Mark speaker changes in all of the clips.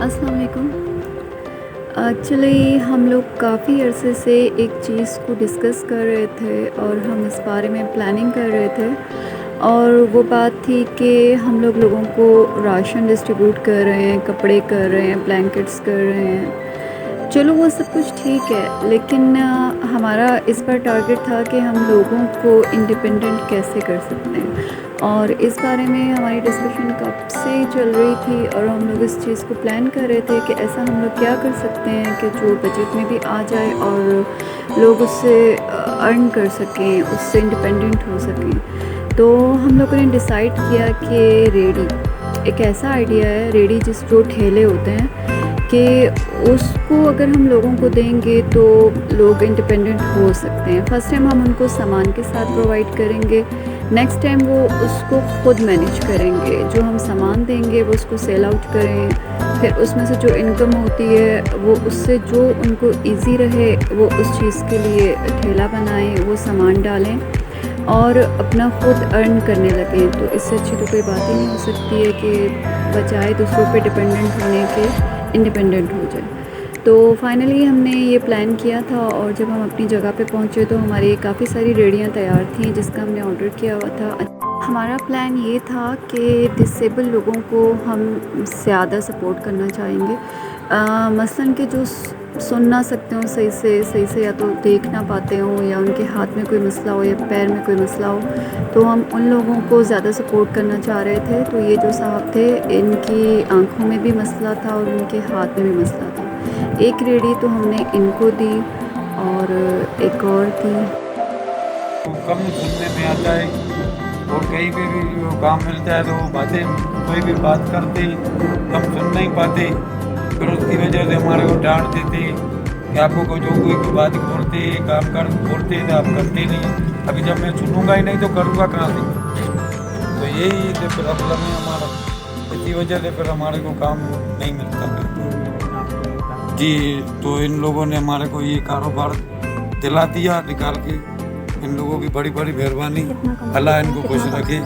Speaker 1: अस्सलाम वालेकुम। एक्चुअली हम लोग काफ़ी अरसे से एक चीज़ को डिस्कस कर रहे थे और हम इस बारे में प्लानिंग कर रहे थे, और वो बात थी कि हम लोग लोगों को राशन डिस्ट्रीब्यूट कर रहे हैं, कपड़े कर रहे हैं, ब्लैंकेट्स कर रहे हैं। चलो वो सब कुछ ठीक है, लेकिन हमारा इस बार टारगेट था कि हम लोगों को इंडिपेंडेंट कैसे कर सकते हैं, और इस बारे में हमारी डिस्कशन कब से ही चल रही थी। और हम लोग इस चीज़ को प्लान कर रहे थे कि ऐसा हम लोग क्या कर सकते हैं कि जो बजट में भी आ जाए और लोग उससे अर्न कर सकें, उससे इंडिपेंडेंट हो सकें। तो हम लोगों ने डिसाइड किया कि रेडी एक ऐसा आइडिया है, रेडी जो ठेले होते हैं, कि उसको अगर हम लोगों को देंगे तो लोग इंडिपेंडेंट हो सकते हैं। फ़र्स्ट टाइम हम उनको सामान के साथ प्रोवाइड करेंगे, नेक्स्ट टाइम वो उसको खुद मैनेज करेंगे। जो हम सामान देंगे वो उसको सेल आउट करें, फिर उसमें से जो इनकम होती है वो उससे जो उनको इजी रहे वो उस चीज़ के लिए ठेला बनाएं, वो सामान डालें और अपना खुद अर्न करने लगें। तो इससे अच्छी तो कोई बात ही नहीं हो सकती है कि बजाय दूसरों पे डिपेंडेंट होने के इंडिपेंडेंट हो जाए। तो फाइनली हमने ये प्लान किया था, और जब हम अपनी जगह पे पहुँचे तो हमारी काफ़ी सारी रेडियाँ तैयार थी जिसका हमने ऑर्डर किया हुआ था। हमारा प्लान ये था कि डिसेबल लोगों को हम ज़्यादा सपोर्ट करना चाहेंगे। मसलन कि जो सुन ना सकते हो सही से या तो देख ना पाते हो, या उनके हाथ में कोई मसला हो या पैर में कोई मसला हो, तो हम उन लोगों को ज़्यादा सपोर्ट करना चाह रहे थे। तो ये जो साहब थे, इनकी आंखों में भी मसला था और उनके हाथ में भी मसला था। एक रेडी तो हमने इनको दी और एक और थी।
Speaker 2: कम सुनने में आता है, और कहीं पे भी वो काम मिलता है तो वो बातें कोई भी बात करते हम सुन नहीं पाते। फिर उसकी वजह से हमारे को डांट देते कि आपको जो कोई बात बोलते काम कर बोलते तो आप करते नहीं। अभी जब मैं सुनूंगा ही नहीं तो करूँगा कहाँ से? तो यही तो प्रॉब्लम है हमारा, इसी वजह से फिर हमारे को काम नहीं मिलता जी। तो इन लोगों ने हमारे को ये कारोबार दिला दिया निकाल के। इन लोगों की बड़ी बड़ी मेहरबानी, अल्लाह इनको खुश रखे,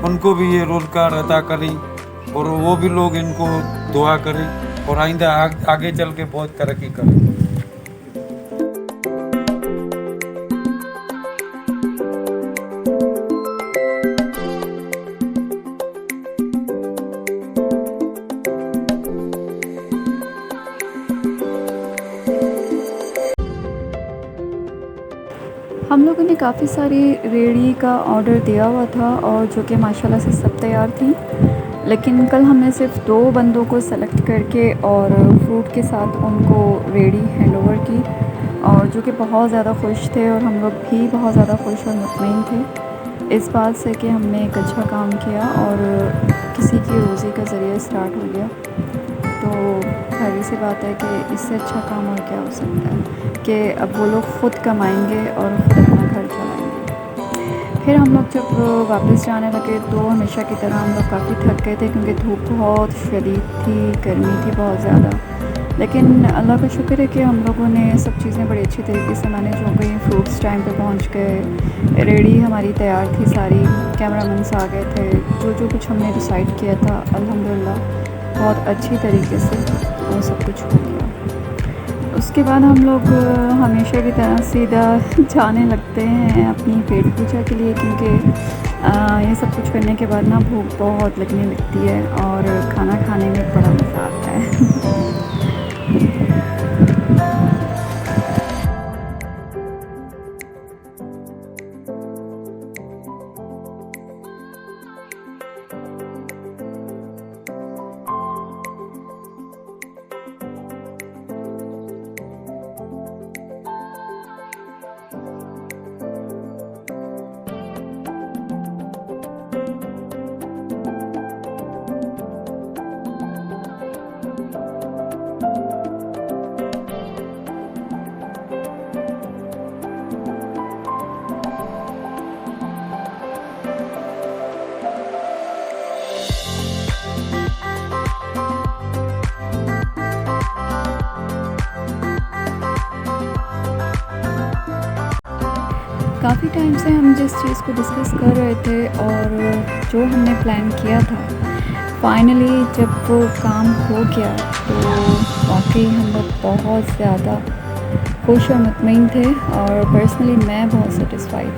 Speaker 2: उनको भी ये रोजगार अता करें और वो भी लोग इनको दुआ करें और आइंदा आगे चल के बहुत तरक्की करें।
Speaker 1: हम लोगों ने काफ़ी सारी रेडी का ऑर्डर दिया हुआ था, और जो कि माशाल्लाह से सब तैयार थी। लेकिन कल हमने सिर्फ 2 बंदों को सेलेक्ट करके और फ्रूट के साथ उनको रेडी हैंडओवर की, और जो कि बहुत ज़्यादा खुश थे, और हम लोग भी बहुत ज़्यादा खुश और मुतमईन थे इस बात से कि हमने एक अच्छा काम किया और किसी की रोज़ी का ज़रिया स्टार्ट हो गया। तो खैर सी बात है कि इससे अच्छा काम और क्या हो सकता है कि अब वो लोग ख़ुद कमाएंगे और ख़ुद अपना घर चलाएंगे। फिर हम लोग जब वापस जाने लगे तो हमेशा की तरह हम लोग काफ़ी थक गए थे, क्योंकि धूप बहुत शदीद थी, गर्मी थी बहुत ज़्यादा। लेकिन अल्लाह का शुक्र है कि हम लोगों ने सब चीज़ें बड़ी अच्छी तरीके से मैनेज हो गई। फ्रूट्स टाइम पे पहुंच गए, रेडी हमारी तैयार थी सारी, कैमरामैन्स आ गए थे। जो कुछ हमने डिसाइड किया था अल्हम्दुलिल्लाह बहुत अच्छी तरीके से वो सब कुछ हो गया। उसके बाद हम लोग हमेशा की तरह सीधा जाने लगते हैं अपनी पेट पूजा के लिए, क्योंकि ये सब कुछ करने के बाद ना भूख बहुत लगने लगती है और खाना खाने में बड़ा मज़ा आता है। काफ़ी टाइम से हम जिस चीज़ को डिस्कस कर रहे थे और जो हमने प्लान किया था, फाइनली जब वो काम हो गया तो वाक़ई हम लोग बहुत ज़्यादा खुश और मुतमईन थे और पर्सनली मैं बहुत सैटिस्फाइड